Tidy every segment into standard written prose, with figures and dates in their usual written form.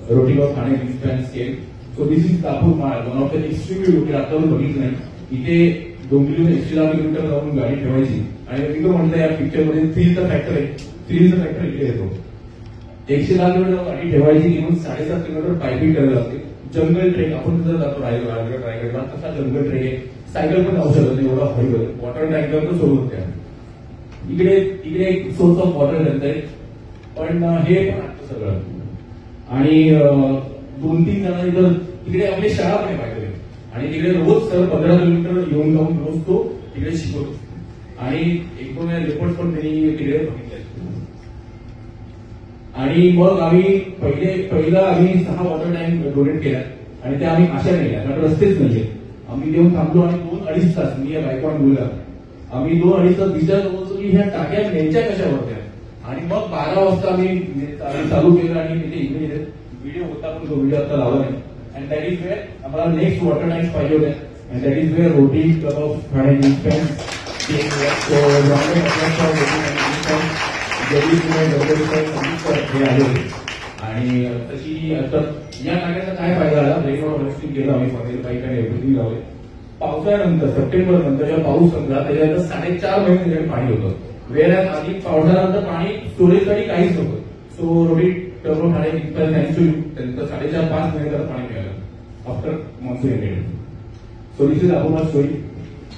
routine of Thane Wingspan scale. So this is Kapur Mahal, one of the extremely located. आता बघितलं नाही इथे 2 kilometre जाऊन गाडी ठेवायची आणि मी तो म्हणतो या पिक्चर मध्ये थ्रीचा फॅक्टर आहे. थ्रीचा फॅक्टर इथे येतो. 110 किलोमीटर गाडी ठेवायची म्हणून 7.5 किलोमीटर पायपी करायला लागते. जंगल ट्रेक आपण जर जातो रायगडला तसा जंगल ट्रेक आहे. सायकल पण जाऊ शकत नाही एवढा हॉरिबल. वॉटर टँकर पण सोडून त्या इकडे एक सोर्स ऑफ वॉटर आहे पण हे पण असतं सगळं. आणि 2-3 जणांनी तर तिकडे आपली शाळा पण आहे पाहिजे आणि तिकडे रोज सर 15 किलोमीटर येऊन जाऊन रोज तो तिकडे शिकवतो आणि 1-2 रिपोर्ट पण त्यांनी तिकडे बघितले. आणि मग आम्ही पहिला आम्ही 6 वॉटर टँक डोनेट केल्या आणि त्या आम्ही अशा नेल्या कारण रस्तेच नाहीये. आम्ही देऊन थांबलो आणि 2-2.5 तास मी या बायकॉन बोलला आम्ही 2-2.5 तास विचार करतो की ह्या टाक्या न्यायच्या कशा होत्या. आणि मग 12 वाजता आम्ही चालू केलं आणि तिथे इकडे व्हिडिओ होता पण तो व्हिडिओ आता लावला नाही. अँड दॅट इज वेअर आम्हाला नेक्स्ट वॉटर टँक्स पाहिजे होते and that is where Rotary Club of Thane Wingspan आणि तशी आता या टाक्याचा काय फायदा झाला. रेन वॉटर हार्वेस्टिंग केलं आम्ही फॉरेल पाईप आणि एव्हरीथिंग लावले. पावसाळ्यानंतर सप्टेंबर नंतर जेव्हा पाऊस संपला त्याच्यानंतर 4.5 महिने त्याच्याकडे पाणी होतं. वेळेस आधी पावसाळ्यानंतर पाणी स्टोरेजसाठी काहीच नव्हतं. सो रोटी टर्बो ठाणे थँक्स टू यू त्यांचं 4.5-5 महिने त्याला पाणी मिळालं after monsoon ended. So this is about my story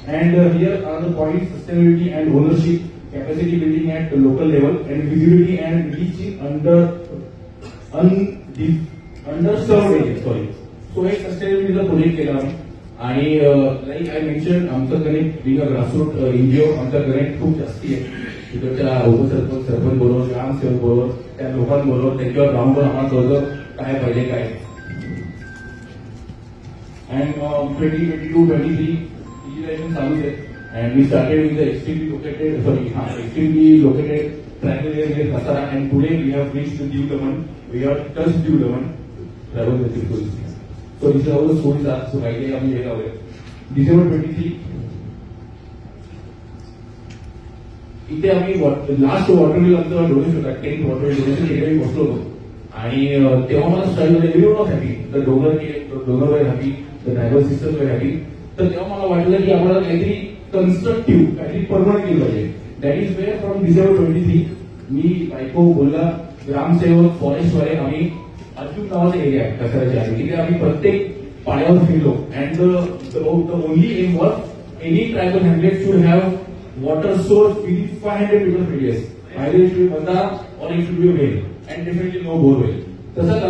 and here are the point sustainability and ownership capacity building at local level and visibility and reaching underserved areas. So एक सस्टेनेबिलिटीचा project केला आम्ही आणि like I mention आमचं connect big grassroot NGO आमचा connect खूप जास्ती आहे. तिकडच्या उपसरपंच बरोबर ग्रामसेवक बरोबर त्या लोकांबरोबर त्यांच्यावर ग्राउंडवर आम्हाला कळलं काय पाहिजे काय. अँड 2022-23 इजिलायझेशन चालू आहे. And we started with the extremely located tribal area Kasara, and today we have reached Diu Daman. We have touched Diu Daman. Travel with people. So this is how the stories are. So right here, we have December 23. इथे आम्ही last water bill आमचं donation होता 10th water donation तिकडे बसलो होतो आणि तेव्हा मला स्टाईल मध्ये video not happy the donor वर हॅपी द ट्रायबल सिस्टम वर हॅपी. तर तेव्हा मला वाटलं की आम्हाला काहीतरी कन्स्ट्रक्टिव्ह काहीतरी परमनंट केलं पाहिजे. That is wear from December 23 मी बायको बोलला ग्रामसेवक फॉरेस्टवाले आम्ही अजून नावाचा एरिया आहे कचऱ्याच्या आहे तिथे आम्ही प्रत्येक पाण्यावर फिरलो and the only aim was any tribal hamlet should have water source within 500 metre radius. Either it should be banda or it should be well and definitely no borewell. तसं